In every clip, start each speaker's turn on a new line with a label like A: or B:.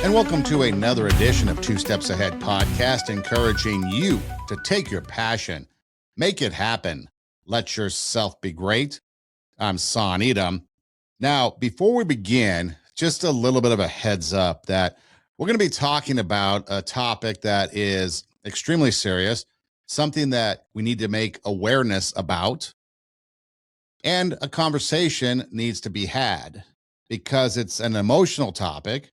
A: And welcome to another edition of Two Steps Ahead podcast, encouraging you to take your passion, make it happen, let yourself be great. I'm Son Edom. Now, before we begin, just a little bit of a heads up that we're going to be talking about a topic that is extremely serious, something that we need to make awareness about, and a conversation needs to be had because it's an emotional topic.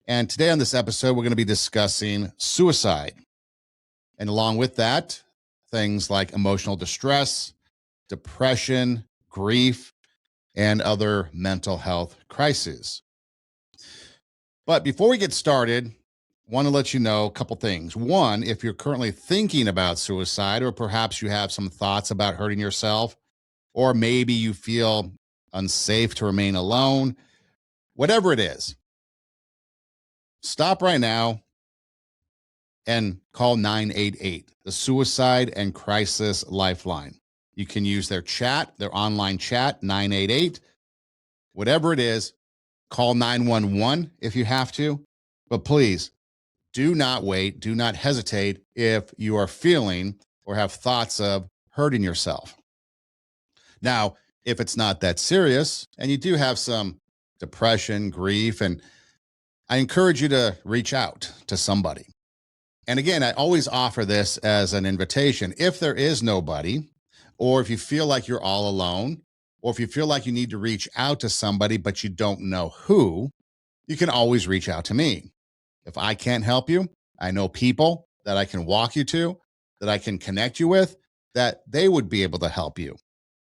A: And today on this episode, we're going to be discussing suicide. And along with that, things like emotional distress, depression, grief, and other mental health crises. But before we get started, I want to let you know a couple things. One, if you're currently thinking about suicide, or perhaps you have some thoughts about hurting yourself, or maybe you feel unsafe to remain alone, whatever it is, stop right now and call 988, the Suicide and Crisis Lifeline. You can use their chat, their online chat, 988. Whatever it is, call 911 if you have to. But please, do not wait, do not hesitate if you are feeling or have thoughts of hurting yourself. Now, if it's not that serious and you do have some depression, grief, and I encourage you to reach out to somebody. And again, I always offer this as an invitation. If there is nobody, or if you feel like you're all alone, or if you feel like you need to reach out to somebody, but you don't know who, you can always reach out to me. If I can't help you, I know people that I can walk you to, that I can connect you with, that they would be able to help you.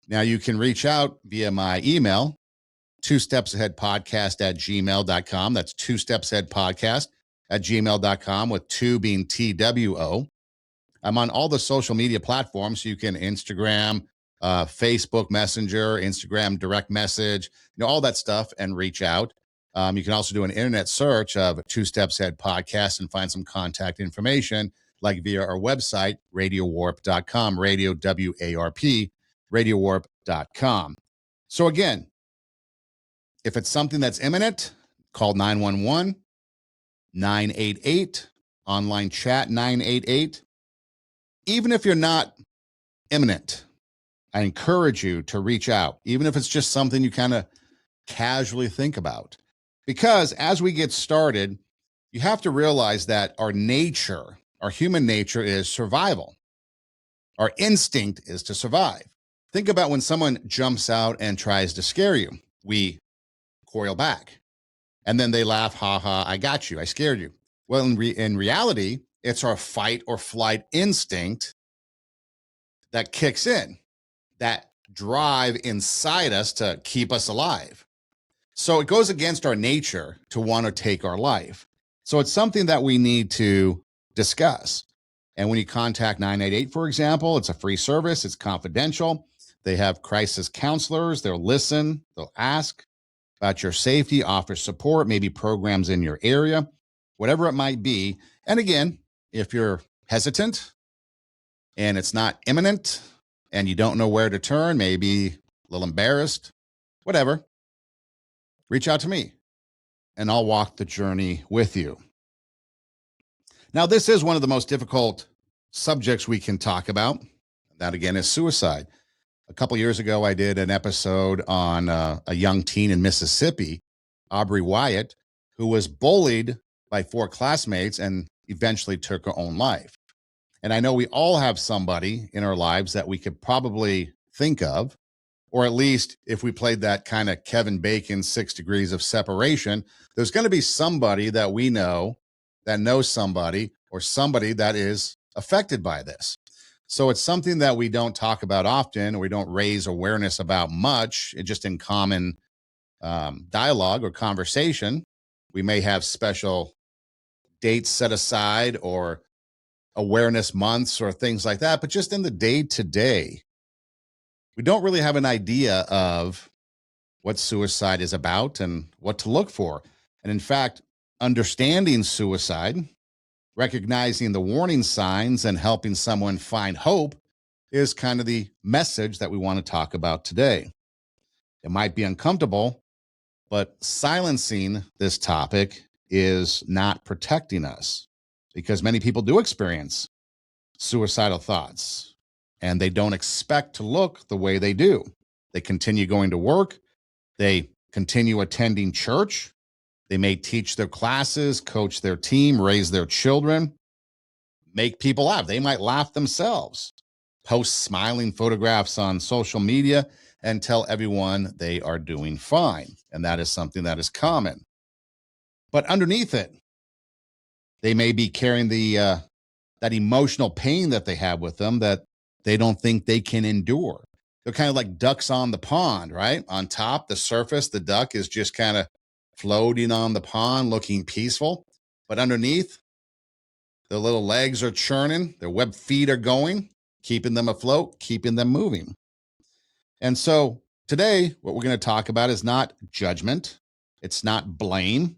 A: Now, you can reach out via my email, twostepsaheadpodcast@gmail.com. That's twostepsaheadpodcast@gmail.com, with two being TWO. I'm on all the social media platforms. So you can Instagram, Facebook Messenger, Instagram direct message, all that stuff, and reach out. You can also do an internet search of Two Steps Ahead Podcast and find some contact information, like via our website, radiowarp.com, radio, WARP, radiowarp.com. So again, if it's something that's imminent, call 911, 988, online chat 988. Even if you're not imminent, I encourage you to reach out, even if it's just something you kind of casually think about. Because as we get started, you have to realize that our nature, our human nature, is survival. Our instinct is to survive. Think about when someone jumps out and tries to scare you. We coil back. And then they laugh, ha ha, I got you, I scared you. Well, in reality, it's our fight or flight instinct that kicks in, that drive inside us to keep us alive. So it goes against our nature to want to take our life. So it's something that we need to discuss. And when you contact 988, for example, it's a free service, it's confidential. They have crisis counselors, they'll listen, they'll ask about your safety, offer support, maybe programs in your area, whatever it might be. And again, if you're hesitant and it's not imminent and you don't know where to turn, maybe a little embarrassed, whatever, reach out to me and I'll walk the journey with you. Now, this is one of the most difficult subjects we can talk about. That again is suicide. A couple years ago, I did an episode on a young teen in Mississippi, Aubrey Wyatt, who was bullied by 4 classmates and eventually took her own life. And I know we all have somebody in our lives that we could probably think of, or at least if we played that kind of Kevin Bacon 6 degrees of separation, there's going to be somebody that we know that knows somebody or somebody that is affected by this. So it's something that we don't talk about often, or we don't raise awareness about much, just in common dialogue or conversation. We may have special dates set aside or awareness months or things like that, but just in the day-to-day, we don't really have an idea of what suicide is about and what to look for. And in fact, understanding suicide, recognizing the warning signs and helping someone find hope is kind of the message that we want to talk about today. It might be uncomfortable, but silencing this topic is not protecting us, because many people do experience suicidal thoughts and they don't expect to look the way they do. They continue going to work, they continue attending church, they may teach their classes, coach their team, raise their children, make people laugh. They might laugh themselves, post smiling photographs on social media, and tell everyone they are doing fine. And that is something that is common. But underneath it, they may be carrying that emotional pain that they have with them that they don't think they can endure. They're kind of like ducks on the pond, right? On top, the surface, the duck is just kind of floating on the pond, looking peaceful. But underneath, their little legs are churning, their web feet are going, keeping them afloat, keeping them moving. And so today, what we're going to talk about is not judgment, it's not blame,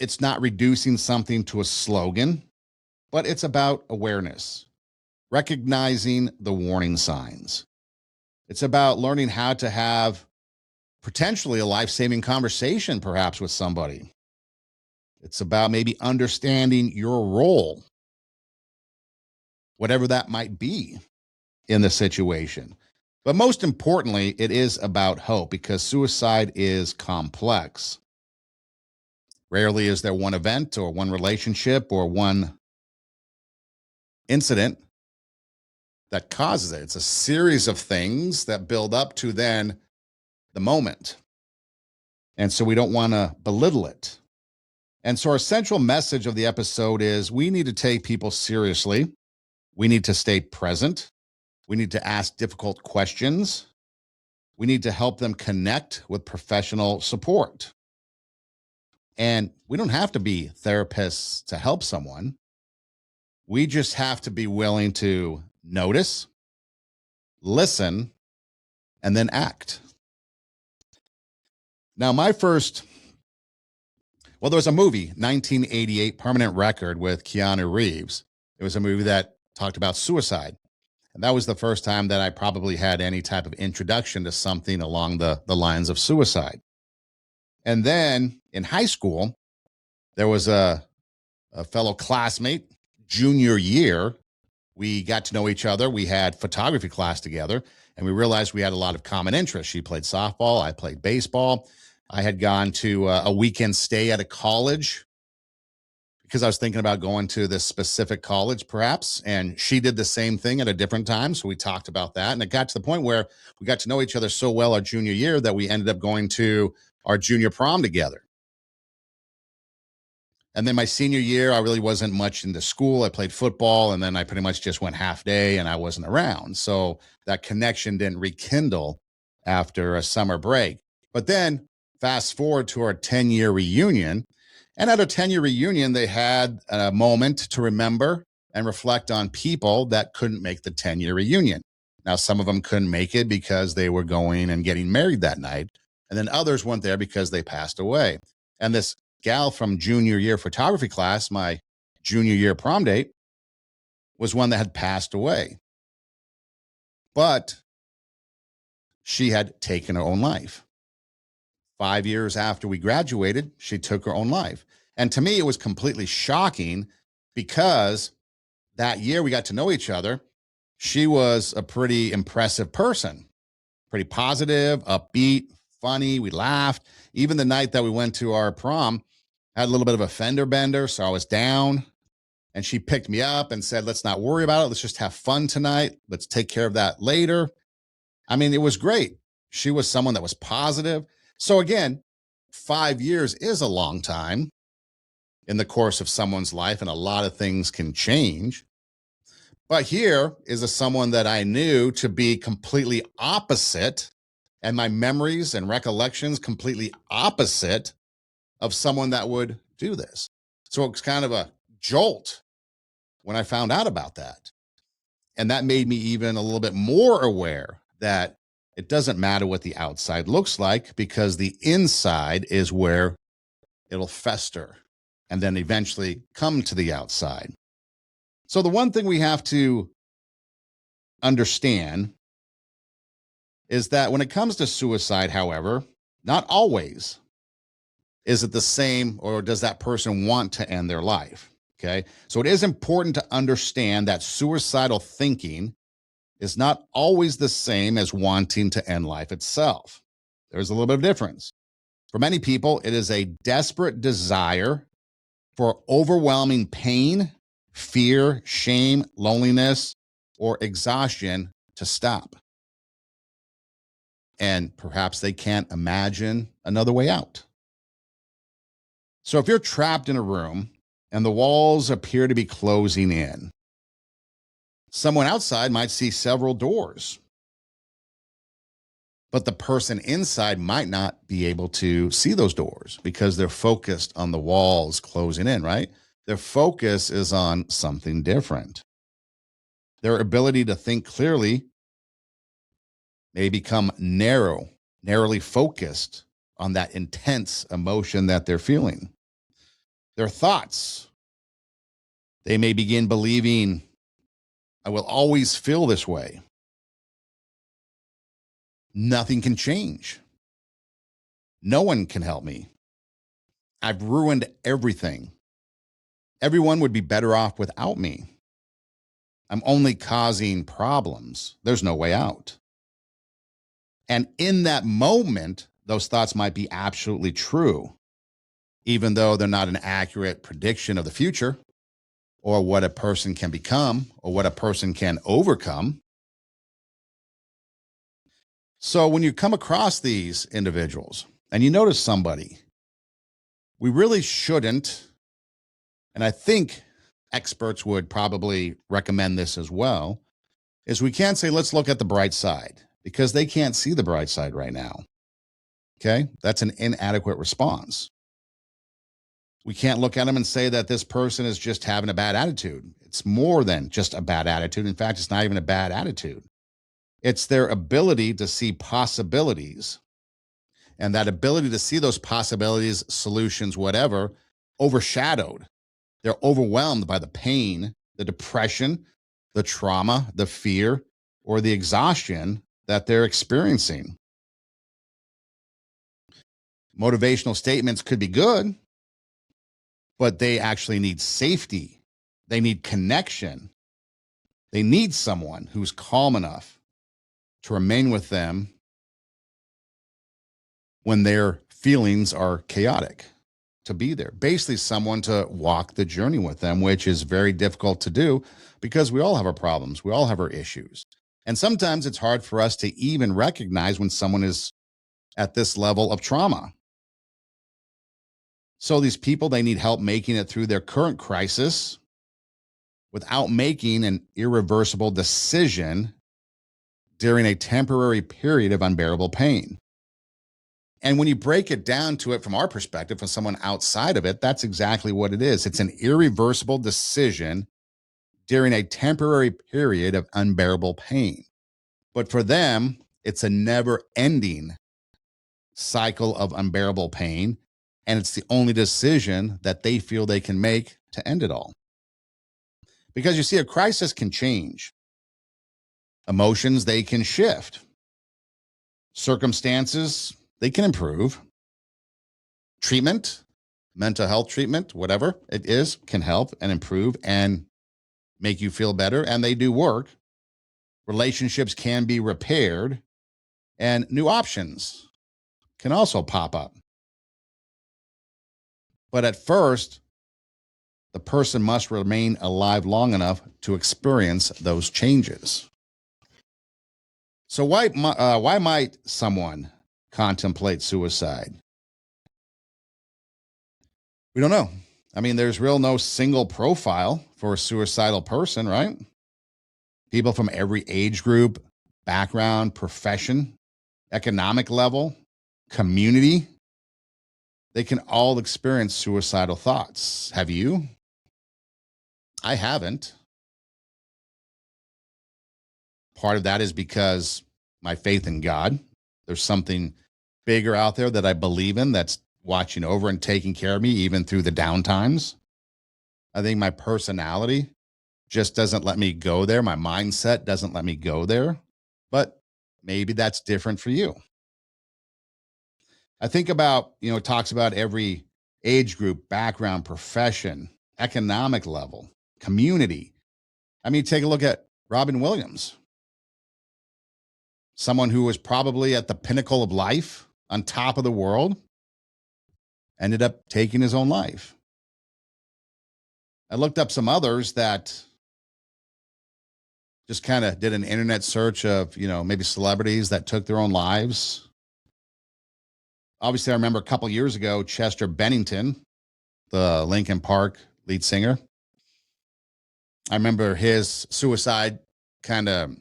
A: it's not reducing something to a slogan, but it's about awareness, recognizing the warning signs. It's about learning how to have potentially a life-saving conversation, perhaps with somebody. It's about maybe understanding your role, whatever that might be in the situation. But most importantly, it is about hope, because suicide is complex. Rarely is there one event or one relationship or one incident that causes it. It's a series of things that build up to then the moment. And so we don't want to belittle it. And so our central message of the episode is we need to take people seriously. We need to stay present. We need to ask difficult questions. We need to help them connect with professional support. And we don't have to be therapists to help someone. We just have to be willing to notice, listen, and then act. Now, there was a movie, 1988, Permanent Record, with Keanu Reeves. It was a movie that talked about suicide. And that was the first time that I probably had any type of introduction to something along the lines of suicide. And then in high school, there was a fellow classmate, junior year. We got to know each other. We had photography class together, and we realized we had a lot of common interests. She played softball. I played baseball. I had gone to a weekend stay at a college because I was thinking about going to this specific college, perhaps. And she did the same thing at a different time. So we talked about that. And it got to the point where we got to know each other so well our junior year that we ended up going to our junior prom together. And then my senior year, I really wasn't much into school. I played football, and then I pretty much just went half day and I wasn't around. So that connection didn't rekindle after a summer break. But then fast forward to our 10-year reunion. And at a 10-year reunion, they had a moment to remember and reflect on people that couldn't make the 10-year reunion. Now, some of them couldn't make it because they were going and getting married that night. And then others weren't there because they passed away. And this gal from junior year photography class, my junior year prom date, was one that had passed away. But she had taken her own life. 5 years after we graduated, she took her own life. And to me, it was completely shocking because that year we got to know each other. She was a pretty impressive person, pretty positive, upbeat, funny. We laughed. Even the night that we went to our prom, I had a little bit of a fender bender, so I was down. And she picked me up and said, let's not worry about it. Let's just have fun tonight. Let's take care of that later. I mean, it was great. She was someone that was positive. So again, 5 years is a long time in the course of someone's life, and a lot of things can change. But here is someone that I knew to be completely opposite, and my memories and recollections completely opposite of someone that would do this. So it was kind of a jolt when I found out about that. And that made me even a little bit more aware that it doesn't matter what the outside looks like, because the inside is where it'll fester and then eventually come to the outside. So the one thing we have to understand is that when it comes to suicide, however, not always Is it the same, or does that person want to end their life? Okay. So it is important to understand that suicidal thinking is not always the same as wanting to end life itself. There's a little bit of difference. For many people, it is a desperate desire for overwhelming pain, fear, shame, loneliness, or exhaustion to stop. And perhaps they can't imagine another way out. So if you're trapped in a room and the walls appear to be closing in, someone outside might see several doors, but the person inside might not be able to see those doors because they're focused on the walls closing in, right? Their focus is on something different. Their ability to think clearly may become narrowly focused on that intense emotion that they're feeling. Their thoughts, they may begin believing, I will always feel this way. Nothing can change. No one can help me. I've ruined everything. Everyone would be better off without me. I'm only causing problems. There's no way out. And in that moment, those thoughts might be absolutely true, even though they're not an accurate prediction of the future or what a person can become or what a person can overcome. So when you come across these individuals and you notice somebody, we really shouldn't, and I think experts would probably recommend this as well, is we can't say, let's look at the bright side, because they can't see the bright side right now. Okay? That's an inadequate response. We can't look at them and say that this person is just having a bad attitude. It's more than just a bad attitude. In fact, it's not even a bad attitude. It's their ability to see possibilities. And that ability to see those possibilities, solutions, whatever, overshadowed. They're overwhelmed by the pain, the depression, the trauma, the fear, or the exhaustion that they're experiencing. Motivational statements could be good, but they actually need safety. They need connection. They need someone who's calm enough to remain with them when their feelings are chaotic, to be there. Basically, someone to walk the journey with them, which is very difficult to do because we all have our problems. We all have our issues. And sometimes it's hard for us to even recognize when someone is at this level of trauma. So these people, they need help making it through their current crisis without making an irreversible decision during a temporary period of unbearable pain. And when you break it down to it from our perspective, from someone outside of it, that's exactly what it is. It's an irreversible decision during a temporary period of unbearable pain. But for them, it's a never ending cycle of unbearable pain. And it's the only decision that they feel they can make to end it all. Because you see, a crisis can change. Emotions, they can shift. Circumstances, they can improve. Treatment, mental health treatment, whatever it is, can help and improve and make you feel better. And they do work. Relationships can be repaired. And new options can also pop up. But at first, the person must remain alive long enough to experience those changes. So why might someone contemplate suicide? We don't know. I mean, there's no single profile for a suicidal person, right? People from every age group, background, profession, economic level, community, they can all experience suicidal thoughts. Have you? I haven't. Part of that is because my faith in God. There's something bigger out there that I believe in that's watching over and taking care of me even through the down times. I think my personality just doesn't let me go there. My mindset doesn't let me go there. But maybe that's different for you. I think about, it talks about every age group, background, profession, economic level, community. I mean, take a look at Robin Williams, someone who was probably at the pinnacle of life, on top of the world, ended up taking his own life. I looked up some others that just kind of did an internet search of, maybe celebrities that took their own lives. Obviously, I remember a couple years ago, Chester Bennington, the Linkin Park lead singer. I remember his suicide kind of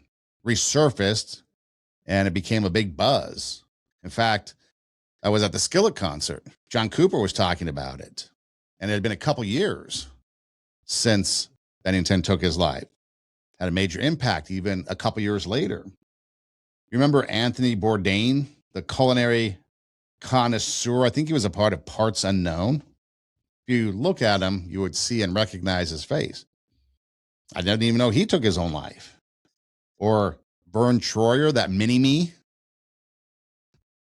A: resurfaced and it became a big buzz. In fact, I was at the Skillet concert. John Cooper was talking about it. And it had been a couple years since Bennington took his life. Had a major impact even a couple years later. You remember Anthony Bourdain, the culinary connoisseur? I think he was a part of Parts Unknown. If you look at him, you would see and recognize his face. I didn't even know he took his own life. Or Vern Troyer, that mini-me,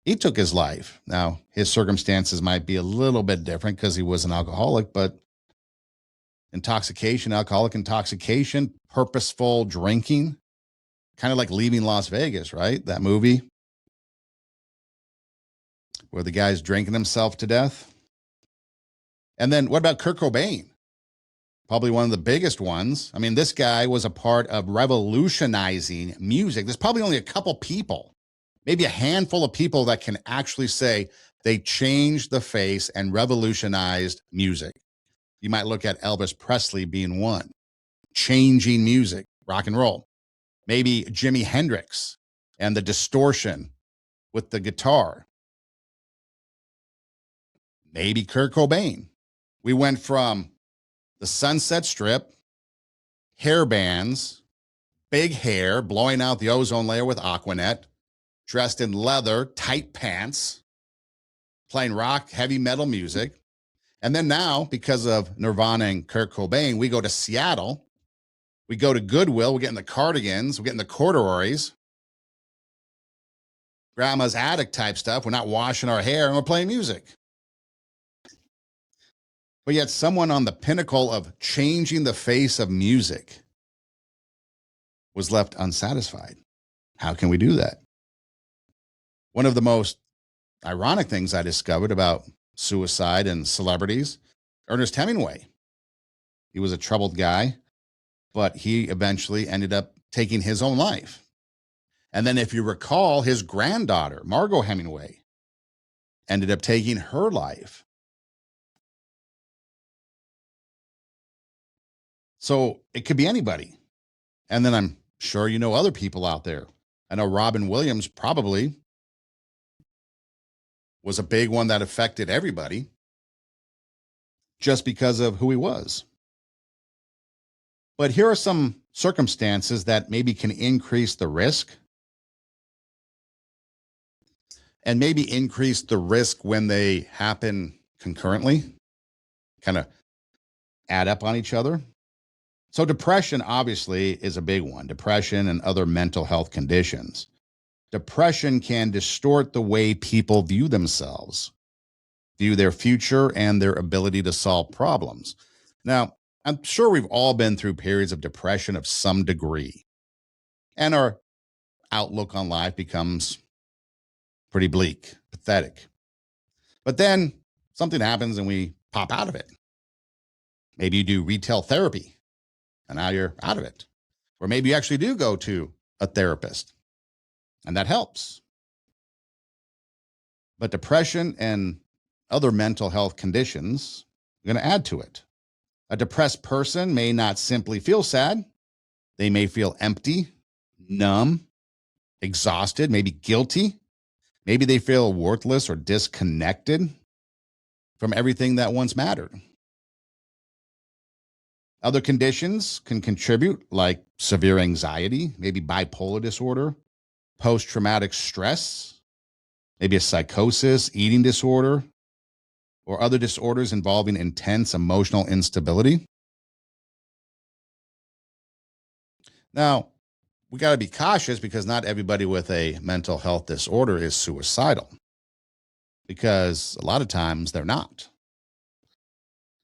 A: he took his life. Now, his circumstances might be a little bit different because he was an alcoholic, but alcoholic intoxication, purposeful drinking, kind of like Leaving Las Vegas, right? That movie where the guy's drinking himself to death. And then what about Kurt Cobain? Probably one of the biggest ones. I mean, this guy was a part of revolutionizing music. There's probably only a couple people, maybe a handful of people that can actually say they changed the face and revolutionized music. You might look at Elvis Presley being one, changing music, rock and roll. Maybe Jimi Hendrix and the distortion with the guitar. Maybe Kurt Cobain. We went from the Sunset Strip, hair bands, big hair, blowing out the ozone layer with Aquanet, dressed in leather, tight pants, playing rock, heavy metal music. And then now, because of Nirvana and Kurt Cobain, we go to Seattle. We go to Goodwill. We're getting the cardigans. We're getting the corduroys. Grandma's attic type stuff. We're not washing our hair and we're playing music. But yet someone on the pinnacle of changing the face of music was left unsatisfied. How can we do that? One of the most ironic things I discovered about suicide and celebrities, Ernest Hemingway. He was a troubled guy, but he eventually ended up taking his own life. And then if you recall, his granddaughter, Margot Hemingway, ended up taking her life. So it could be anybody. And then I'm sure you know other people out there. I know Robin Williams probably was a big one that affected everybody just because of who he was. But here are some circumstances that maybe can increase the risk and maybe increase the risk when they happen concurrently, kind of add up on each other. So depression obviously is a big one, depression and other mental health conditions. Depression can distort the way people view themselves, view their future, and their ability to solve problems. Now, I'm sure we've all been through periods of depression of some degree, and our outlook on life becomes pretty bleak, pathetic. But then something happens and we pop out of it. Maybe you do retail therapy and now you're out of it. Or maybe you actually do go to a therapist and that helps. But depression and other mental health conditions are going to add to it. A depressed person may not simply feel sad. They may feel empty, numb, exhausted, maybe guilty. Maybe they feel worthless or disconnected from everything that once mattered. Other conditions can contribute, like severe anxiety, maybe bipolar disorder, post-traumatic stress, maybe a psychosis, eating disorder, or other disorders involving intense emotional instability. Now, we got to be cautious because not everybody with a mental health disorder is suicidal. because a lot of times they're not.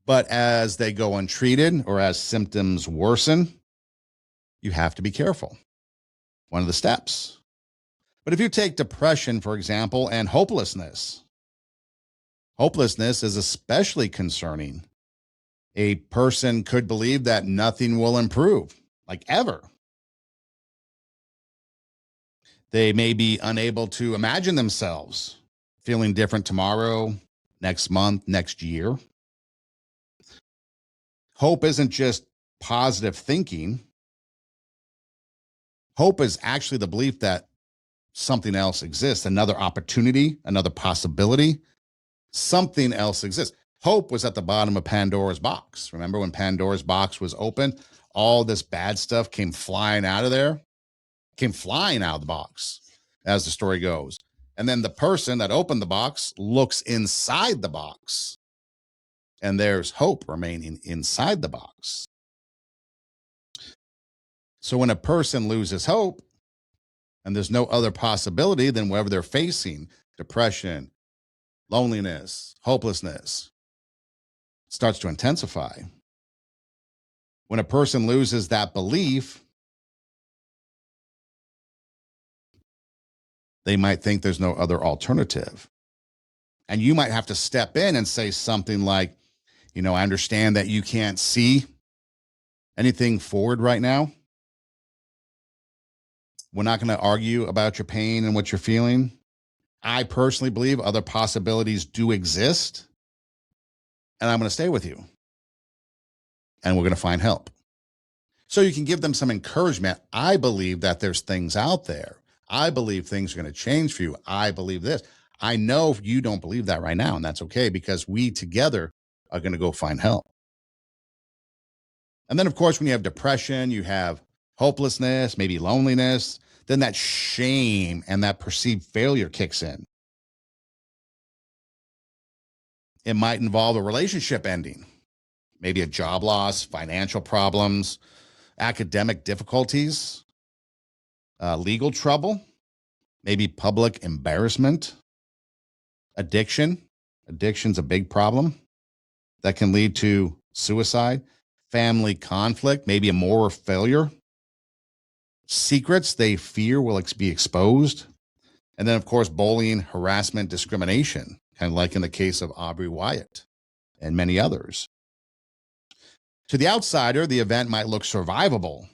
A: But as they go untreated or as symptoms worsen, you have to be careful. One of the steps. But if you take depression, for example, and hopelessness, hopelessness is especially concerning. A person could believe that nothing will improve, like ever. They may be unable to imagine themselves feeling different tomorrow, next month, next year. Hope isn't just positive thinking. Hope is actually the belief that something else exists, another opportunity, another possibility, something else exists. Hope was at the bottom of Pandora's box. Remember when Pandora's box was open? All this bad stuff came flying out of there, came flying out of the box, as the story goes. And then the person that opened the box looks inside the box, and there's hope remaining inside the box. So when a person loses hope and there's no other possibility than whatever they're facing, depression, loneliness, hopelessness, starts to intensify. When a person loses that belief, they might think there's no other alternative. And you might have to step in and say something like, I understand that you can't see anything forward right now. We're not going to argue about your pain and what you're feeling. I personally believe other possibilities do exist, and I'm going to stay with you. And we're going to find help. So you can give them some encouragement. I believe that there's things out there. I believe things are going to change for you. I believe this. I know you don't believe that right now, and that's okay, because we together are going to go find help. And then, of course, when you have depression, you have hopelessness, maybe loneliness, then that shame and that perceived failure kicks in. It might involve a relationship ending, maybe a job loss, financial problems, academic difficulties, legal trouble, maybe public embarrassment, addiction. Addiction's a big problem that can lead to suicide, family conflict, maybe a moral failure, secrets they fear will be exposed, and then, of course, bullying, harassment, discrimination, kind of like in the case of Aubrey Wyatt and many others. To the outsider, the event might look survivable,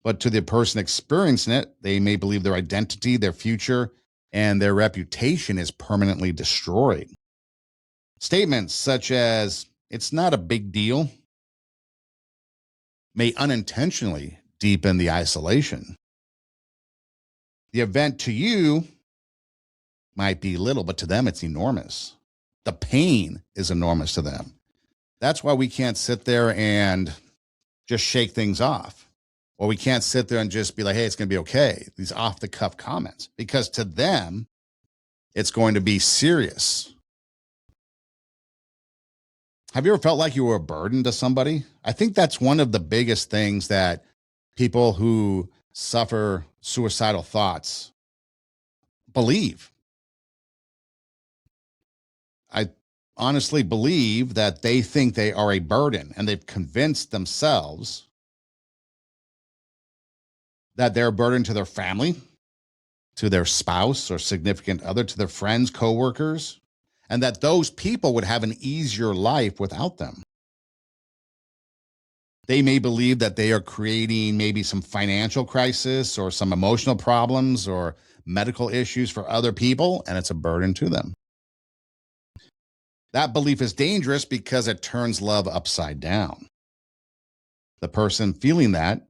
A: but to the person experiencing it, they may believe their identity, their future, and their reputation is permanently destroyed. Statements such as, "It's not a big deal," may unintentionally deepen the isolation. The event to you might be little, but to them it's enormous. The pain is enormous to them. That's why we can't sit there and just shake things off. Or we can't sit there and just be like, hey, it's going to be okay. These off the cuff comments, because to them, it's going to be serious. Have you ever felt like you were a burden to somebody? I think that's one of the biggest things that people who suffer suicidal thoughts believe. I honestly believe that they think they are a burden, and they've convinced themselves that they're a burden to their family, to their spouse or significant other, to their friends, coworkers, and that those people would have an easier life without them. They may believe that they are creating maybe some financial crisis or some emotional problems or medical issues for other people, and it's a burden to them. That belief is dangerous because it turns love upside down. The person feeling that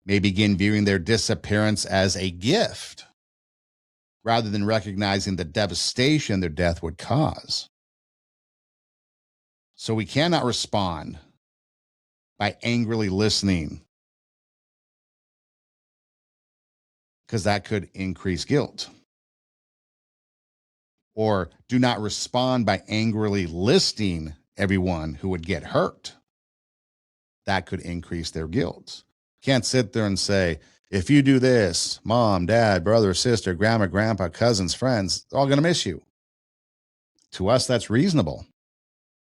A: may begin viewing their disappearance as a gift rather than recognizing the devastation their death would cause. So we cannot respond by angrily listening, because that could increase guilt. Or do not respond by angrily listing everyone who would get hurt. That could increase their guilt. Can't sit there and say, if you do this, mom, dad, brother, sister, grandma, grandpa, cousins, friends, they're all going to miss you. To us, that's reasonable.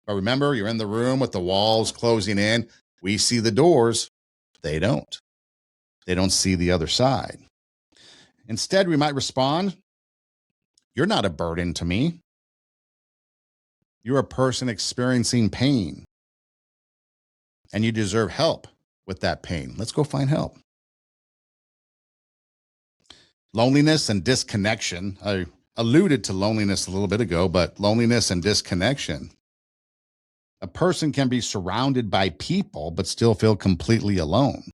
A: But remember, you're in the room with the walls closing in. We see the doors. They don't. They don't see the other side. Instead, we might respond, "You're not a burden to me. You're a person experiencing pain, and you deserve help with that pain. Let's go find help." Loneliness and disconnection. I alluded to loneliness a little bit ago, but loneliness and disconnection. A person can be surrounded by people, but still feel completely alone.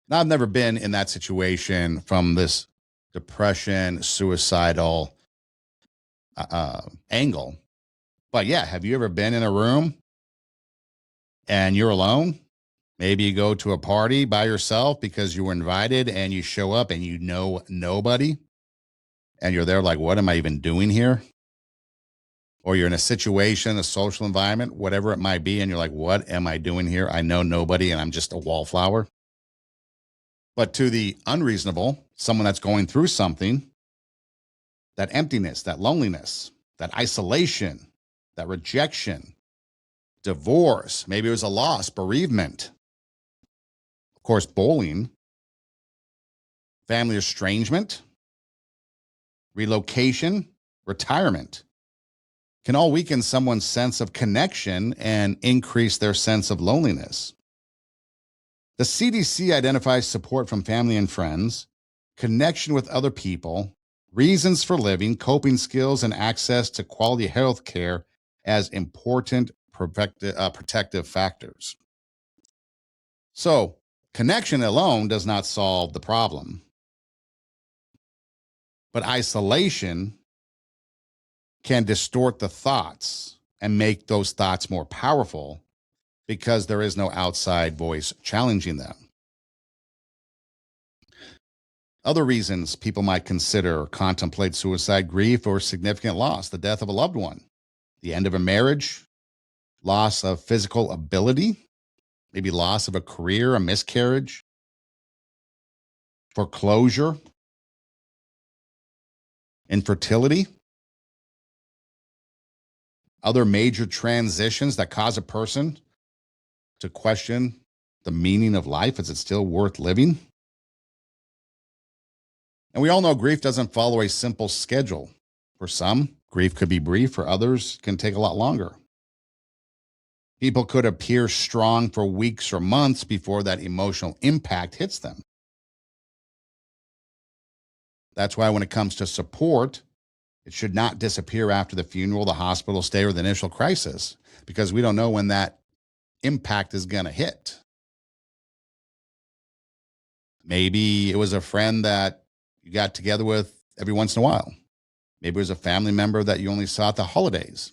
A: Now, I've never been in that situation from this depression, suicidal angle. But yeah, have you ever been in a room and you're alone? Maybe you go to a party by yourself because you were invited and you show up and you know nobody and you're there like, what am I even doing here? Or you're in a situation, a social environment, whatever it might be, and you're like, what am I doing here? I know nobody and I'm just a wallflower. But to the unreasonable, someone that's going through something, that emptiness, that loneliness, that isolation, that rejection, divorce, maybe it was a loss, bereavement, of course, bullying, family estrangement, relocation, retirement, can all weaken someone's sense of connection and increase their sense of loneliness. The CDC identifies support from family and friends, connection with other people, reasons for living, coping skills, and access to quality health care as important protective factors. So, connection alone does not solve the problem, but isolation can distort the thoughts and make those thoughts more powerful because there is no outside voice challenging them. Other reasons people might consider or contemplate suicide: grief or significant loss, the death of a loved one, the end of a marriage, loss of physical ability, maybe loss of a career, a miscarriage, foreclosure, infertility, other major transitions that cause a person to question the meaning of life. Is it still worth living? And we all know grief doesn't follow a simple schedule. For some, grief could be brief. For others, it can take a lot longer. People could appear strong for weeks or months before that emotional impact hits them. That's why when it comes to support, it should not disappear after the funeral, the hospital stay, or the initial crisis, because we don't know when that impact is going to hit. Maybe it was a friend that you got together with every once in a while. Maybe it was a family member that you only saw at the holidays,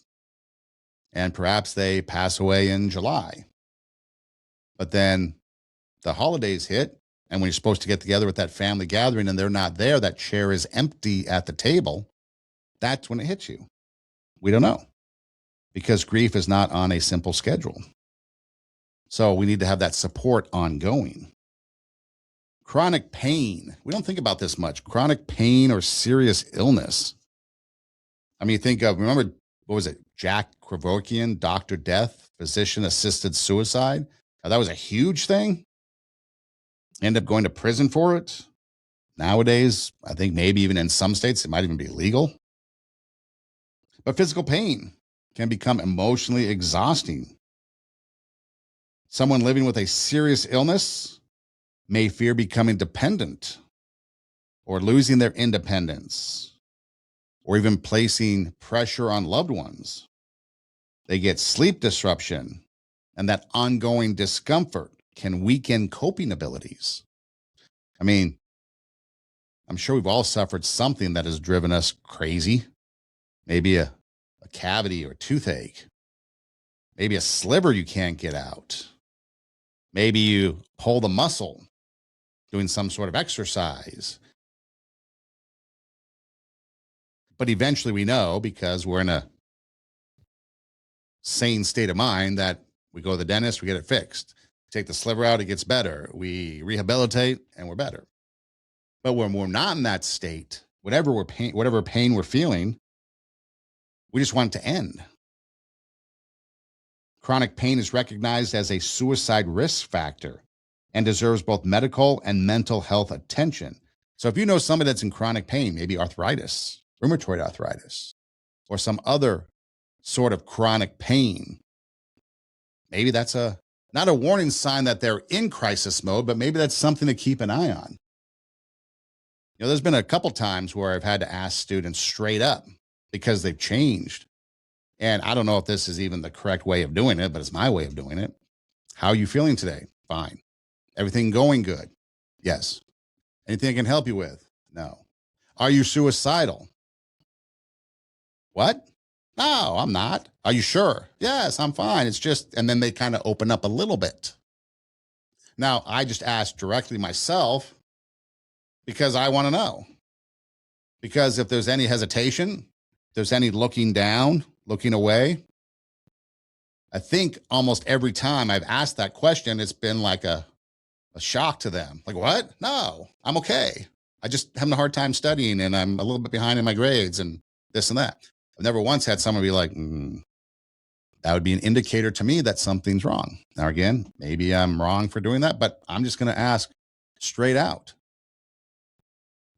A: and perhaps they pass away in July. But then the holidays hit, and when you're supposed to get together with that family gathering and they're not there, that chair is empty at the table, that's when it hits you. We don't know, because grief is not on a simple schedule. So we need to have that support ongoing. Chronic pain. We don't think about this much. Chronic pain or serious illness. I mean, think of, remember, what was it? Jack Kevorkian, Dr. Death, physician-assisted suicide. Now, that was a huge thing. End up going to prison for it. Nowadays, I think maybe even in some states, it might even be legal. But physical pain can become emotionally exhausting. Someone living with a serious illness may fear becoming dependent or losing their independence or even placing pressure on loved ones. They get sleep disruption, and that ongoing discomfort can weaken coping abilities. I mean, I'm sure we've all suffered something that has driven us crazy. Maybe a cavity or toothache. Maybe a sliver you can't get out. Maybe you pull the muscle doing some sort of exercise. But eventually we know, because we're in a sane state of mind, that we go to the dentist, we get it fixed. Take the sliver out, it gets better. We rehabilitate and we're better. But when we're not in that state, whatever pain we're feeling, We just want it to end. Chronic pain is recognized as a suicide risk factor and deserves both medical and mental health attention. So if you know somebody that's in chronic pain, maybe arthritis, rheumatoid arthritis, or some other sort of chronic pain, maybe that's not a warning sign that they're in crisis mode, but maybe that's something to keep an eye on. There's been a couple times where I've had to ask students straight up because they've changed. And I don't know if this is even the correct way of doing it, but it's my way of doing it. How are you feeling today? Fine. Everything going good? Yes. Anything I can help you with? No. Are you suicidal? What? No, I'm not. Are you sure? Yes, I'm fine. It's just, and then they kind of open up a little bit. Now, I just asked directly myself because I want to know. Because if there's any hesitation, if there's any looking down, looking away, I think almost every time I've asked that question, it's been like a shock to them. Like, what? No, I'm okay. I just having a hard time studying and I'm a little bit behind in my grades and this and that. I've never once had someone be like, that would be an indicator to me that something's wrong. Now, again, maybe I'm wrong for doing that, but I'm just going to ask straight out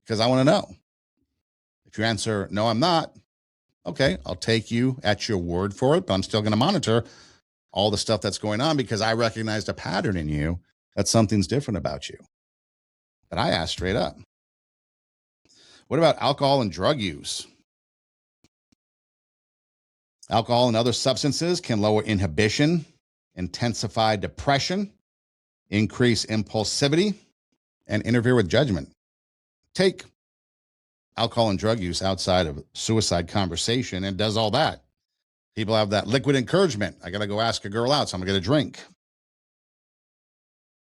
A: because I want to know. If you answer, no, I'm not, okay, I'll take you at your word for it, but I'm still going to monitor all the stuff that's going on because I recognized a pattern in you that something's different about you. But I asked straight up. What about alcohol and drug use? Alcohol and other substances can lower inhibition, intensify depression, increase impulsivity, and interfere with judgment. Take alcohol and drug use outside of suicide conversation and does all that. People have that liquid encouragement. I got to go ask a girl out, so I'm going to get a drink.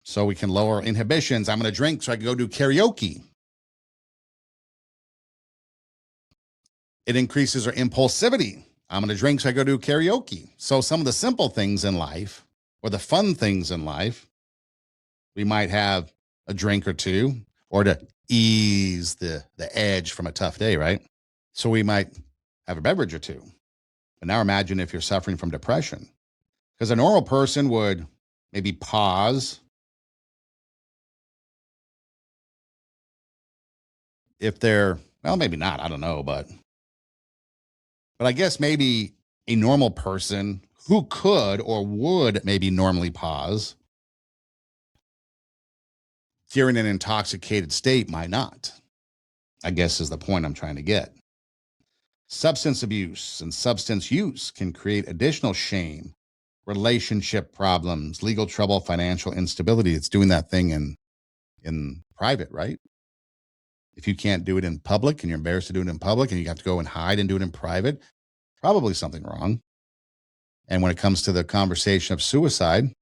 A: So we can lower inhibitions. I'm going to drink so I can go do karaoke. It increases our impulsivity. I'm going to drink so I go do karaoke. So some of the simple things in life or the fun things in life, we might have a drink or two or to ease the edge from a tough day, right? So we might have a beverage or two. But now imagine if you're suffering from depression, because a normal person would maybe pause if they're, well, maybe not, I don't know, but I guess maybe a normal person who could or would maybe normally pause during an intoxicated state might not, I guess is the point I'm trying to get. Substance abuse and substance use can create additional shame, relationship problems, legal trouble, financial instability. It's doing that thing in private, right? If you can't do it in public and you're embarrassed to do it in public and you have to go and hide and do it in private, probably something wrong. And when it comes to the conversation of suicide,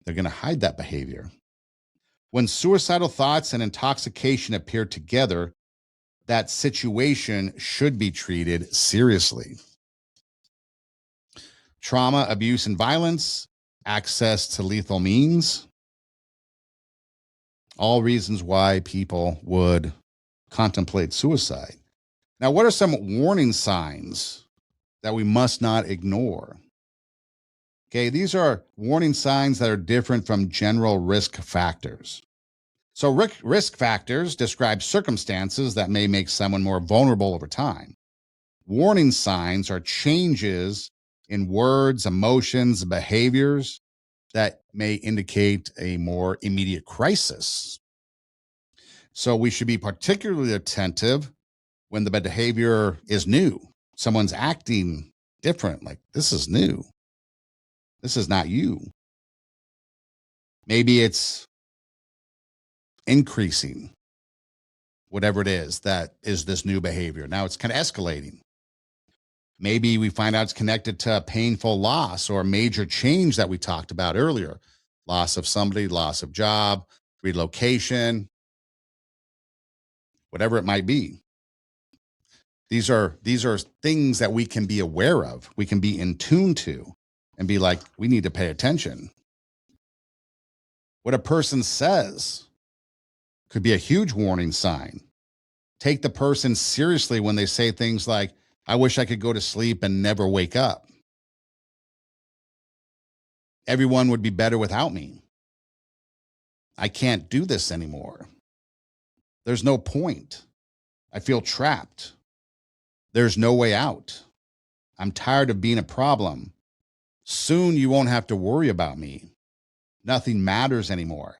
A: they're going to hide that behavior. When suicidal thoughts and intoxication appear together, that situation should be treated seriously. Trauma, abuse, and violence, access to lethal means, all reasons why people would contemplate suicide. Now, what are some warning signs that we must not ignore? Okay, these are warning signs that are different from general risk factors. So risk factors describe circumstances that may make someone more vulnerable over time. Warning signs are changes in words, emotions, behaviors that may indicate a more immediate crisis. So we should be particularly attentive when the behavior is new. Someone's acting different, like this is new. This is not you. Maybe it's increasing, whatever it is that is this new behavior. Now it's kind of escalating. Maybe we find out it's connected to a painful loss or a major change that we talked about earlier. Loss of somebody, loss of job, relocation, whatever it might be. These are things that we can be aware of. We can be in tune to and be like, we need to pay attention. What a person says could be a huge warning sign. Take the person seriously when they say things like, I wish I could go to sleep and never wake up. Everyone would be better without me. I can't do this anymore. There's no point. I feel trapped. There's no way out. I'm tired of being a problem. Soon you won't have to worry about me. Nothing matters anymore.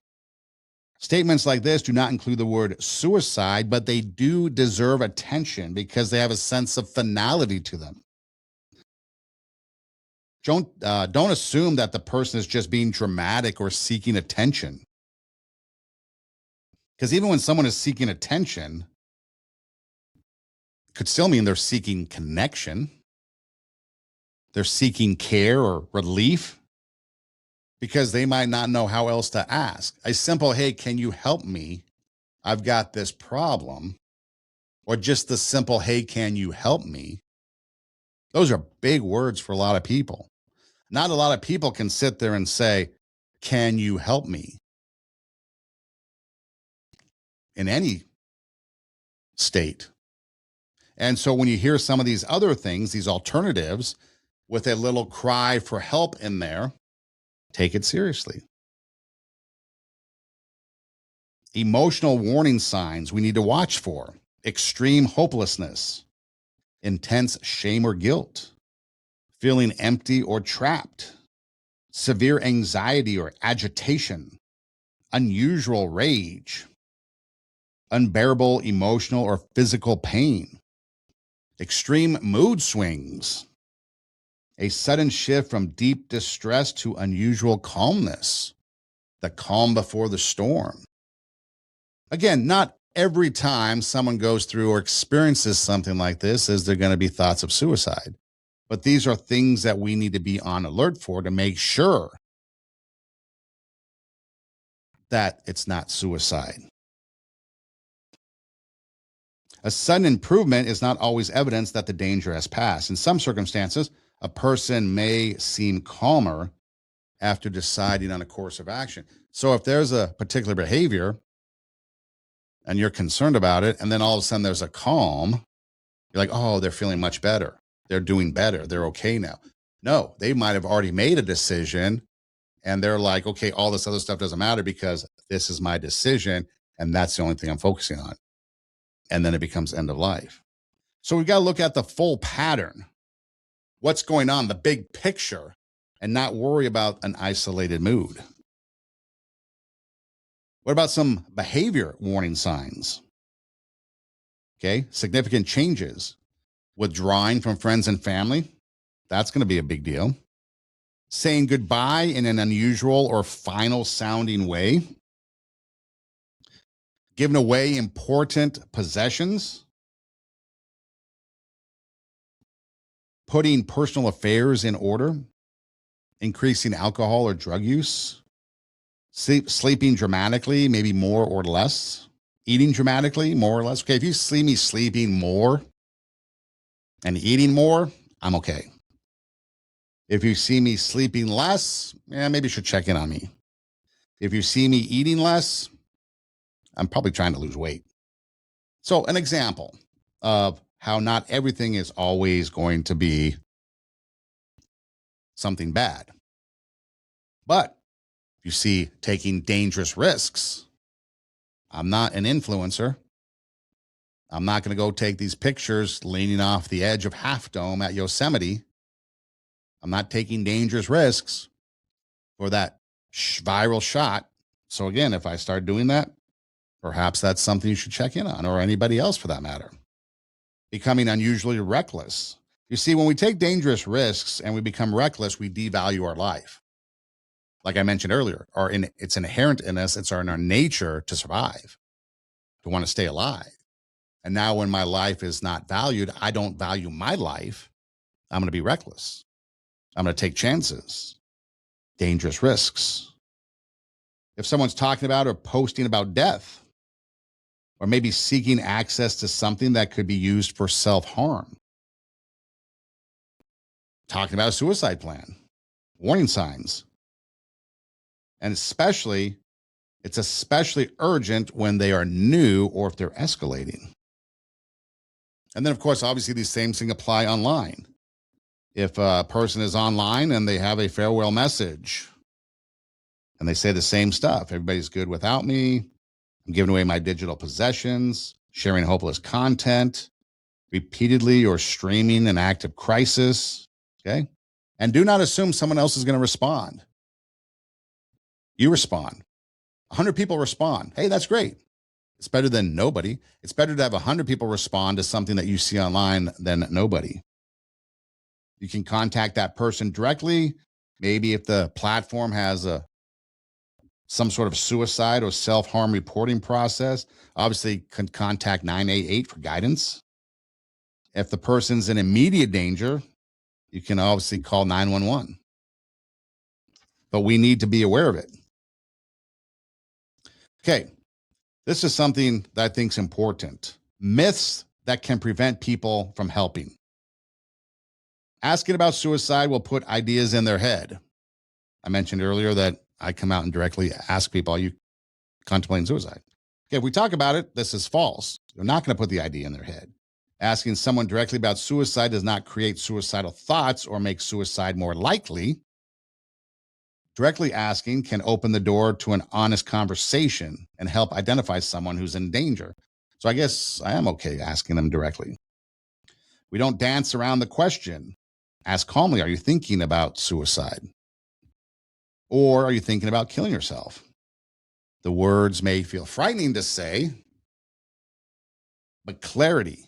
A: Statements like this do not include the word suicide, but they do deserve attention because they have a sense of finality to them. Don't assume that the person is just being dramatic or seeking attention. Because even when someone is seeking attention, it could still mean they're seeking connection. They're seeking care or relief because they might not know how else to ask. A simple, hey, can you help me? I've got this problem. Or just the simple, hey, can you help me? Those are big words for a lot of people. Not a lot of people can sit there and say, can you help me? In any state. And so when you hear some of these other things, these alternatives with a little cry for help in there, take it seriously. Emotional warning signs we need to watch for: extreme hopelessness, intense shame or guilt, feeling empty or trapped, severe anxiety or agitation, unusual rage, unbearable emotional or physical pain, extreme mood swings, a sudden shift from deep distress to unusual calmness, the calm before the storm. Again, not every time someone goes through or experiences something like this is there going to be thoughts of suicide. But these are things that we need to be on alert for to make sure that it's not suicide. A sudden improvement is not always evidence that the danger has passed. In some circumstances, a person may seem calmer after deciding on a course of action. So if there's a particular behavior and you're concerned about it, and then all of a sudden there's a calm, you're like, oh, they're feeling much better. They're doing better. They're okay now. No, they might have already made a decision and they're like, okay, all this other stuff doesn't matter because this is my decision and that's the only thing I'm focusing on. And then it becomes end of life. So we've got to look at the full pattern. What's going on, the big picture, and not worry about an isolated mood. What about some behavior warning signs? Okay, significant changes. Withdrawing from friends and family, that's going to be a big deal. Saying goodbye in an unusual or final sounding way. Giving away important possessions. Putting personal affairs in order. Increasing alcohol or drug use. Sleeping dramatically, maybe more or less. Eating dramatically, more or less. Okay, if you see me sleeping more and eating more, I'm okay. If you see me sleeping less, maybe you should check in on me. If you see me eating less, I'm probably trying to lose weight. So an example of how not everything is always going to be something bad. But if you see taking dangerous risks, I'm not an influencer. I'm not going to go take these pictures leaning off the edge of Half Dome at Yosemite. I'm not taking dangerous risks for that viral shot. So again, if I start doing that, perhaps that's something you should check in on, or anybody else for that matter. Becoming unusually reckless. You see, when we take dangerous risks and we become reckless, we devalue our life. Like I mentioned earlier, it's inherent in us. It's in our nature to survive, to want to stay alive. And now when my life is not valued, I don't value my life. I'm going to be reckless. I'm going to take chances, dangerous risks. If someone's talking about or posting about death, or maybe seeking access to something that could be used for self-harm, talking about a suicide plan, warning signs. And it's especially urgent when they are new or if they're escalating. And then, of course, obviously, these same things apply online. If a person is online and they have a farewell message and they say the same stuff, everybody's good without me, I'm giving away my digital possessions, sharing hopeless content, repeatedly or streaming an active crisis, okay? And do not assume someone else is going to respond. You respond. 100 people respond. Hey, that's great. It's better than nobody. It's better to have 100 people respond to something that you see online than nobody. You can contact that person directly. Maybe if the platform has some sort of suicide or self-harm reporting process, obviously can contact 988 for guidance. If the person's in immediate danger, you can obviously call 911. But we need to be aware of it. Okay, this is something that I think is important. Myths that can prevent people from helping. Asking about suicide will put ideas in their head. I mentioned earlier that I come out and directly ask people, are you contemplating suicide? Okay, if we talk about it, this is false. They're not going to put the idea in their head. Asking someone directly about suicide does not create suicidal thoughts or make suicide more likely. Directly asking can open the door to an honest conversation and help identify someone who's in danger. So I guess I am okay asking them directly. We don't dance around the question. Ask calmly, are you thinking about suicide? Or are you thinking about killing yourself? The words may feel frightening to say, but clarity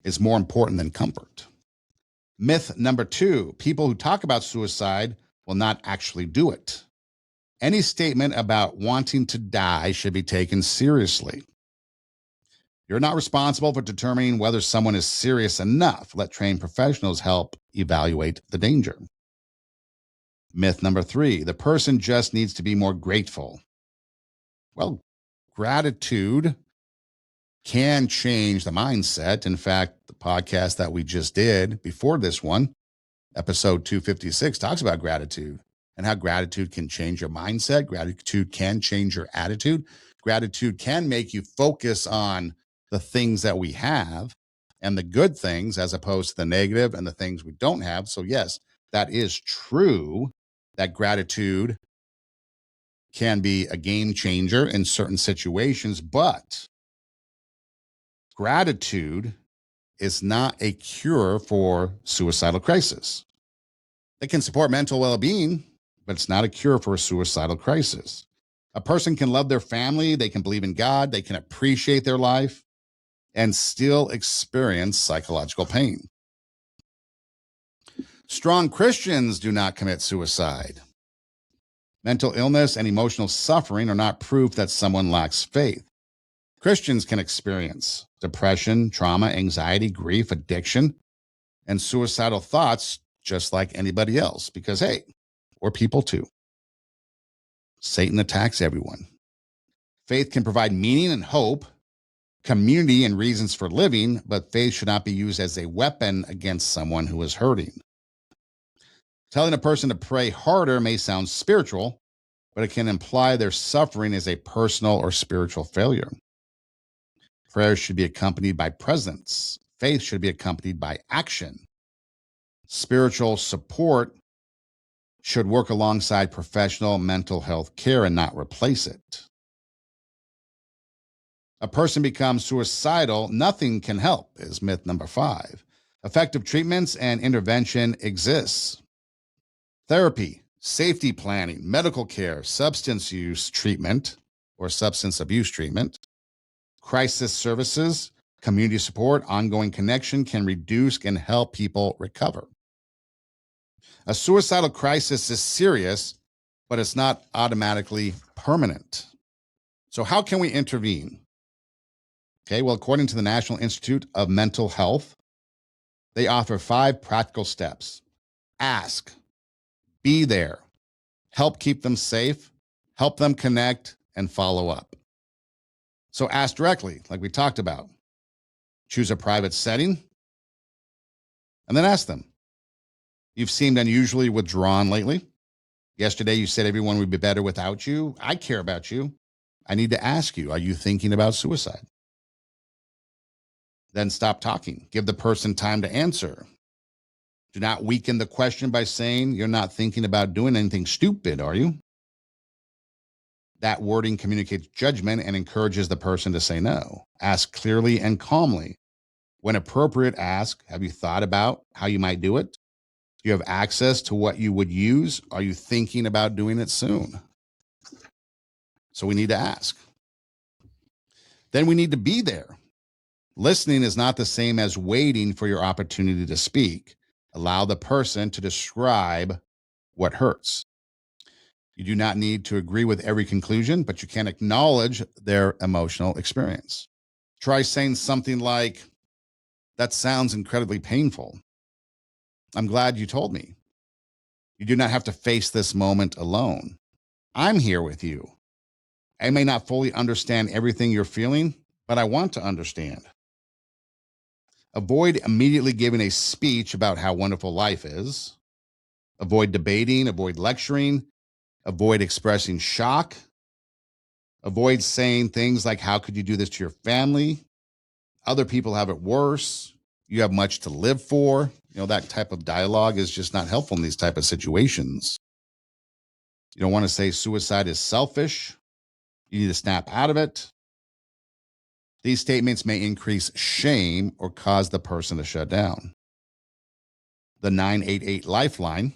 A: is more important than comfort. Myth number 2, people who talk about suicide will not actually do it. Any statement about wanting to die should be taken seriously. You're not responsible for determining whether someone is serious enough. Let trained professionals help evaluate the danger. Myth number 3, the person just needs to be more grateful. Well, gratitude can change the mindset. In fact, the podcast that we just did before this one, episode 256, talks about gratitude and how gratitude can change your mindset. Gratitude can change your attitude. Gratitude can make you focus on the things that we have and the good things as opposed to the negative and the things we don't have. So yes, that is true that gratitude can be a game changer in certain situations, but gratitude is not a cure for suicidal crisis. It can support mental well-being, but it's not a cure for a suicidal crisis. A person can love their family, they can believe in God, they can appreciate their life, and still experience psychological pain. Strong Christians do not commit suicide. Mental illness and emotional suffering are not proof that someone lacks faith. Christians can experience depression, trauma, anxiety, grief, addiction, and suicidal thoughts just like anybody else because, hey, we're people too. Satan attacks everyone. Faith can provide meaning and hope, community and reasons for living, but faith should not be used as a weapon against someone who is hurting. Telling a person to pray harder may sound spiritual, but it can imply their suffering is a personal or spiritual failure. Prayer should be accompanied by presence. Faith should be accompanied by action. Spiritual support should work alongside professional mental health care and not replace it. A person becomes suicidal, nothing can help, is myth number 5. Effective treatments and intervention exists. Therapy, safety planning, medical care, substance use treatment or substance abuse treatment, crisis services, community support, ongoing connection can reduce and help people recover. A suicidal crisis is serious, but it's not automatically permanent. So how can we intervene? Okay, well, according to the National Institute of Mental Health, they offer 5 practical steps. Ask, be there, help keep them safe, help them connect, and follow up. So ask directly, like we talked about. Choose a private setting, and then ask them. You've seemed unusually withdrawn lately. Yesterday, you said everyone would be better without you. I care about you. I need to ask you, are you thinking about suicide? Then stop talking. Give the person time to answer. Do not weaken the question by saying you're not thinking about doing anything stupid, are you? That wording communicates judgment and encourages the person to say no. Ask clearly and calmly. When appropriate, ask, have you thought about how you might do it? Do you have access to what you would use? Are you thinking about doing it soon? So we need to ask. Then we need to be there. Listening is not the same as waiting for your opportunity to speak. Allow the person to describe what hurts. You do not need to agree with every conclusion, but you can acknowledge their emotional experience. Try saying something like, that sounds incredibly painful. I'm glad you told me. You do not have to face this moment alone. I'm here with you. I may not fully understand everything you're feeling, but I want to understand. Avoid immediately giving a speech about how wonderful life is. Avoid debating, avoid lecturing, avoid expressing shock. Avoid saying things like, how could you do this to your family? Other people have it worse. You have much to live for. That type of dialogue is just not helpful in these type of situations. You don't want to say suicide is selfish. You need to snap out of it. These statements may increase shame or cause the person to shut down. The 988 Lifeline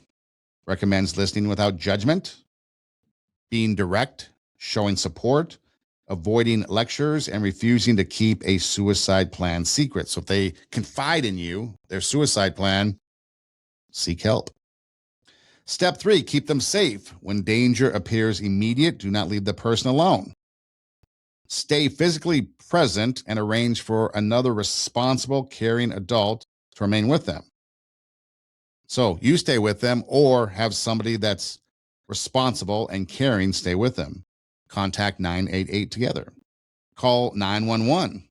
A: recommends listening without judgment, being direct, showing support, avoiding lectures, and refusing to keep a suicide plan secret. So if they confide in you, their suicide plan, seek help. Step 3, keep them safe. When danger appears immediate, do not leave the person alone. Stay physically present and arrange for another responsible, caring adult to remain with them. So you stay with them or have somebody that's responsible and caring stay with them. Contact 988 together. Call 911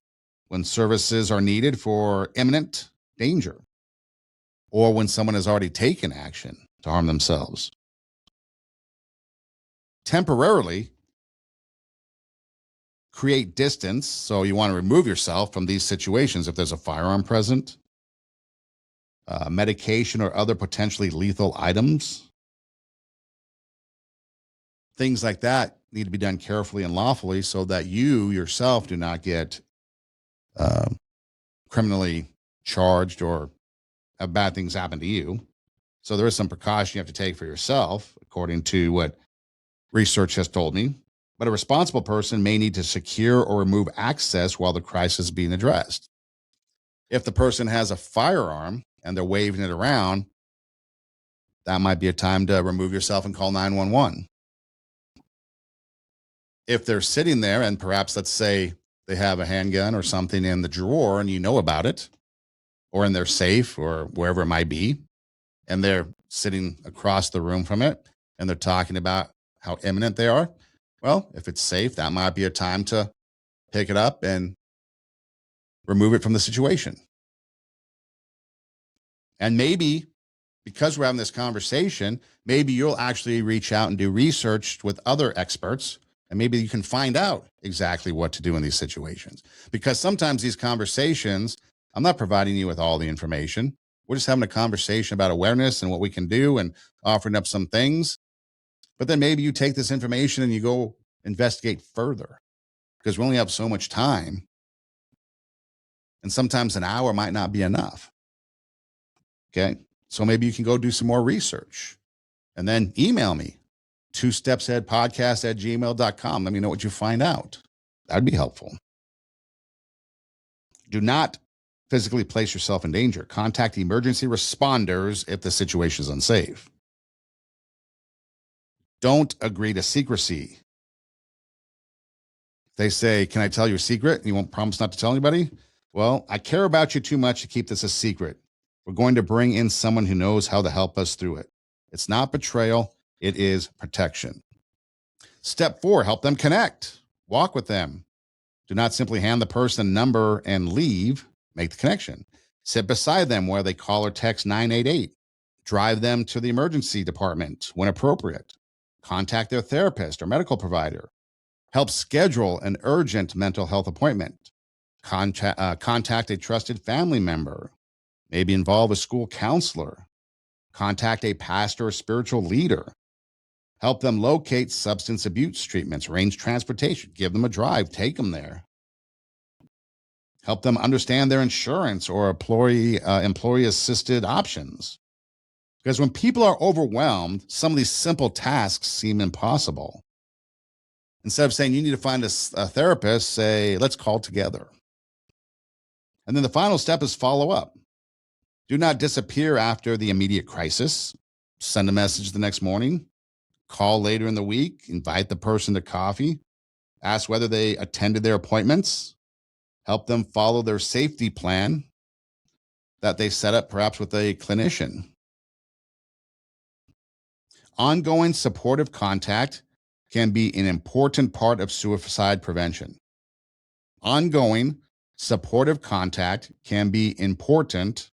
A: when services are needed for imminent danger or when someone has already taken action to harm themselves. Temporarily create distance. So you want to remove yourself from these situations if there's a firearm present, medication or other potentially lethal items. Things like that need to be done carefully and lawfully so that you yourself do not get criminally charged or have bad things happen to you. So there is some precaution you have to take for yourself, according to what research has told me. But a responsible person may need to secure or remove access while the crisis is being addressed. If the person has a firearm and they're waving it around, that might be a time to remove yourself and call 911. If they're sitting there and perhaps, let's say, they have a handgun or something in the drawer and you know about it, or in their safe or wherever it might be, and they're sitting across the room from it and they're talking about how imminent they are, well, if it's safe, that might be a time to pick it up and remove it from the situation. And maybe because we're having this conversation, maybe you'll actually reach out and do research with other experts, and maybe you can find out exactly what to do in these situations. Because sometimes these conversations, I'm not providing you with all the information. We're just having a conversation about awareness and what we can do and offering up some things. But then maybe you take this information and you go investigate further because we only have so much time. And sometimes an hour might not be enough. Okay. So maybe you can go do some more research and then email me, twostepsaheadpodcast@gmail.com. Let me know what you find out. That'd be helpful. Do not physically place yourself in danger. Contact emergency responders if the situation is unsafe. Don't agree to secrecy. They say, can I tell you a secret? And you won't promise not to tell anybody? Well, I care about you too much to keep this a secret. We're going to bring in someone who knows how to help us through it. It's not betrayal. It is protection. Step 4, help them connect. Walk with them. Do not simply hand the person a number and leave. Make the connection. Sit beside them while they call or text 988. Drive them to the emergency department when appropriate. Contact their therapist or medical provider. Help schedule an urgent mental health appointment. Contact a trusted family member, maybe involve a school counselor, contact a pastor or spiritual leader, help them locate substance abuse treatments, arrange transportation, give them a drive, take them there, help them understand their insurance or employee assisted options. Because when people are overwhelmed, some of these simple tasks seem impossible. Instead of saying you need to find a therapist, say, let's call together. And then the final step is follow up. Do not disappear after the immediate crisis. Send a message the next morning, call later in the week, invite the person to coffee, ask whether they attended their appointments, help them follow their safety plan that they set up perhaps with a clinician. Ongoing supportive contact can be an important part of suicide prevention. Ongoing supportive contact can be important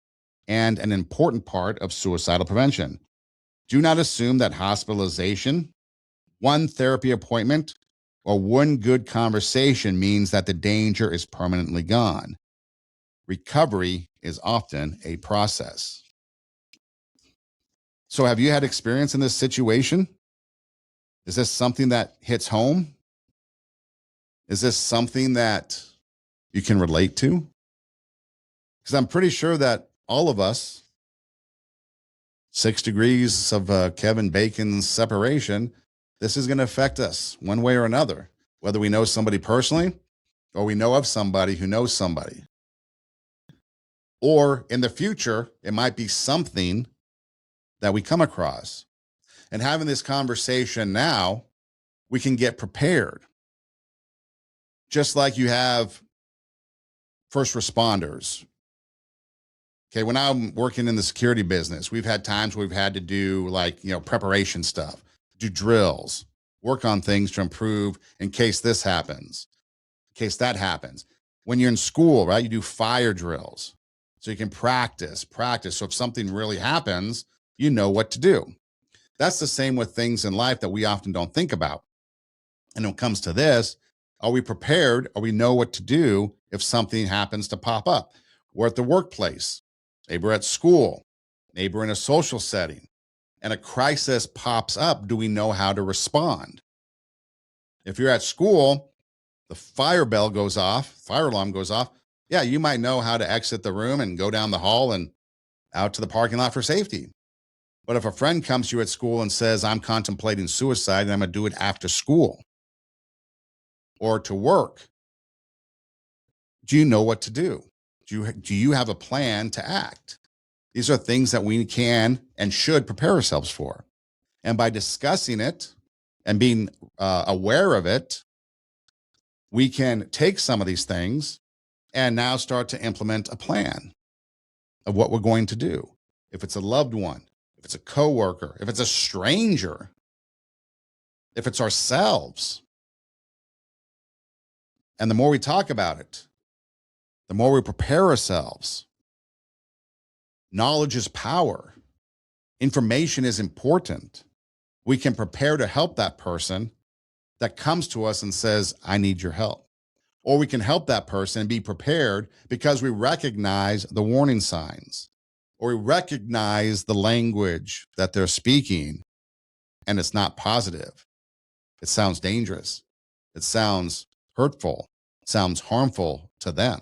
A: and an important part of suicidal prevention. Do not assume that hospitalization, one therapy appointment, or one good conversation means that the danger is permanently gone. Recovery is often a process. So, have you had experience in this situation? Is this something that hits home? Is this something that you can relate to? Because I'm pretty sure that all of us, 6 degrees of Kevin Bacon's separation, this is going to affect us one way or another, whether we know somebody personally or we know of somebody who knows somebody. Or in the future, it might be something that we come across. And having this conversation now, we can get prepared. Just like you have first responders. Okay, when I'm working in the security business, we've had times where we've had to do preparation stuff, do drills, work on things to improve in case this happens, in case that happens. When you're in school, right, you do fire drills so you can practice. So if something really happens, you know what to do. That's the same with things in life that we often don't think about. And when it comes to this, are we prepared? Or we know what to do if something happens to pop up? We're at the workplace, maybe we're at school, maybe we're in a social setting, and a crisis pops up. Do we know how to respond? If you're at school, the fire bell goes off, fire alarm goes off. Yeah, you might know how to exit the room and go down the hall and out to the parking lot for safety. But if a friend comes to you at school and says, I'm contemplating suicide and I'm going to do it after school or to work, do you know what to do? Do you have a plan to act? These are things that we can and should prepare ourselves for. And by discussing it and being aware of it, we can take some of these things and now start to implement a plan of what we're going to do. If it's a loved one, if it's a coworker, if it's a stranger, if it's ourselves. And the more we talk about it, the more we prepare ourselves. Knowledge is power. Information is important. We can prepare to help that person that comes to us and says, I need your help. Or we can help that person and be prepared because we recognize the warning signs or we recognize the language that they're speaking and it's not positive. It sounds dangerous. It sounds hurtful. It sounds harmful to them.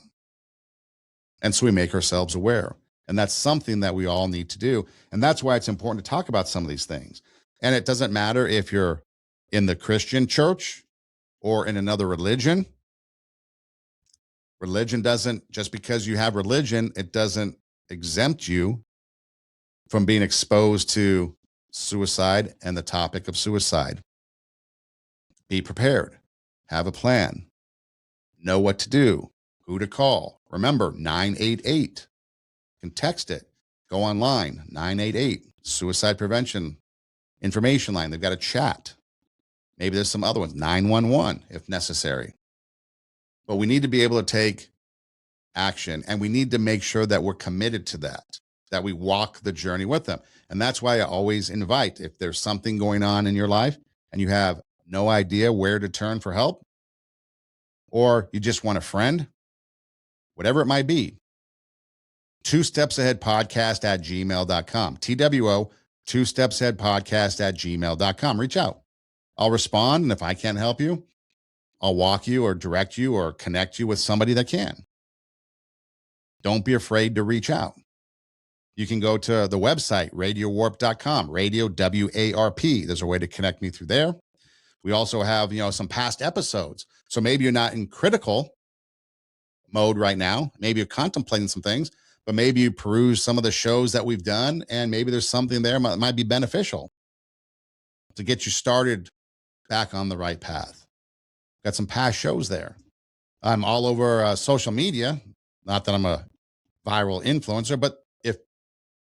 A: And so we make ourselves aware. And that's something that we all need to do. And that's why it's important to talk about some of these things. And it doesn't matter if you're in the Christian church or in another religion. Religion doesn't, just because you have religion, it doesn't exempt you from being exposed to suicide and the topic of suicide. Be prepared. Have a plan. Know what to do. Who to call. Remember, 988. You can text it. Go online, 988, suicide prevention information line. They've got a chat. Maybe there's some other ones, 911 if necessary. But we need to be able to take action and we need to make sure that we're committed to that we walk the journey with them. And that's why I always invite, if there's something going on in your life and you have no idea where to turn for help, or you just want a friend, whatever it might be. 2stepsaheadpodcast@gmail.com. TWO, 2stepsaheadpodcast@gmail.com. Reach out. I'll respond. And if I can't help you, I'll walk you or direct you or connect you with somebody that can. Don't be afraid to reach out. You can go to the website, radiowarp.com, radio, WARP. There's a way to connect me through there. We also have, some past episodes. So maybe you're not in critical mode right now. Maybe you're contemplating some things, but maybe you peruse some of the shows that we've done, and maybe there's something there that might be beneficial to get you started back on the right path. Got some past shows there. I'm all over social media. Not that I'm a viral influencer, but if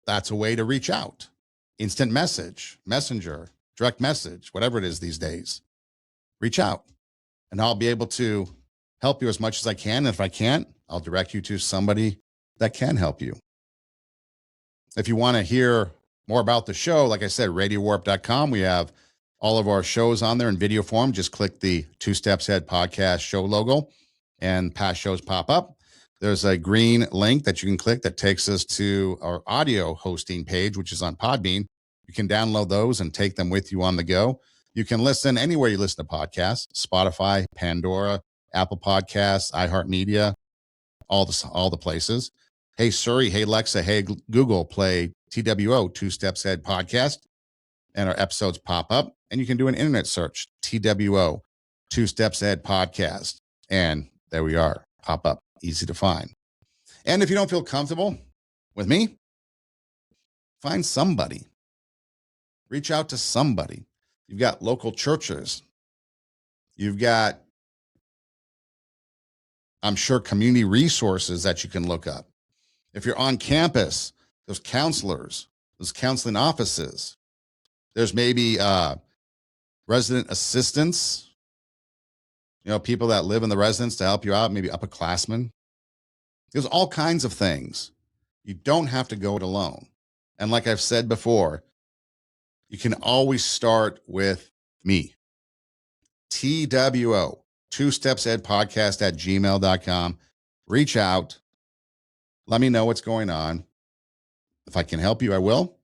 A: that's a way to reach out, instant message, messenger, direct message, whatever it is these days, reach out and I'll be able to help you as much as I can. And if I can't, I'll direct you to somebody that can help you. If you want to hear more about the show, like I said, radiowarp.com, we have all of our shows on there in video form. Just click the Two Steps Ahead podcast show logo and past shows pop up. There's a green link that you can click that takes us to our audio hosting page, which is on Podbean. You can download those and take them with you on the go. You can listen anywhere you listen to podcasts: Spotify, Pandora, Apple Podcasts, iHeartMedia, all the places. Hey Siri, hey Alexa, hey Google, play TWO, Two Steps Ahead podcast, and our episodes pop up. And you can do an internet search, TWO, Two Steps Ahead podcast, and there we are, pop up, easy to find. And if you don't feel comfortable with me, find somebody. Reach out to somebody. You've got local churches. You've got, I'm sure, community resources that you can look up. If you're on campus, there's counselors, there's counseling offices. There's maybe resident assistants, people that live in the residence to help you out, maybe upperclassmen. There's all kinds of things. You don't have to go it alone. And like I've said before, you can always start with me. TWO, Two Steps Ahead podcast @gmail.com. Reach out. Let me know what's going on. If I can help you, I will.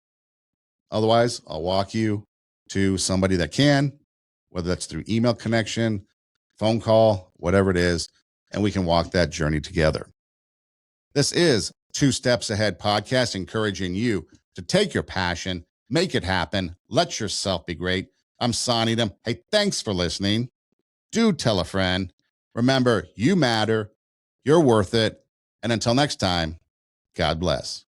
A: Otherwise, I'll walk you to somebody that can, whether that's through email connection, phone call, whatever it is, and we can walk that journey together. This is Two Steps Ahead podcast, encouraging you to take your passion, make it happen, let yourself be great. I'm Sonny Dem. Hey, thanks for listening. Do tell a friend. Remember, you matter, you're worth it. And until next time, God bless.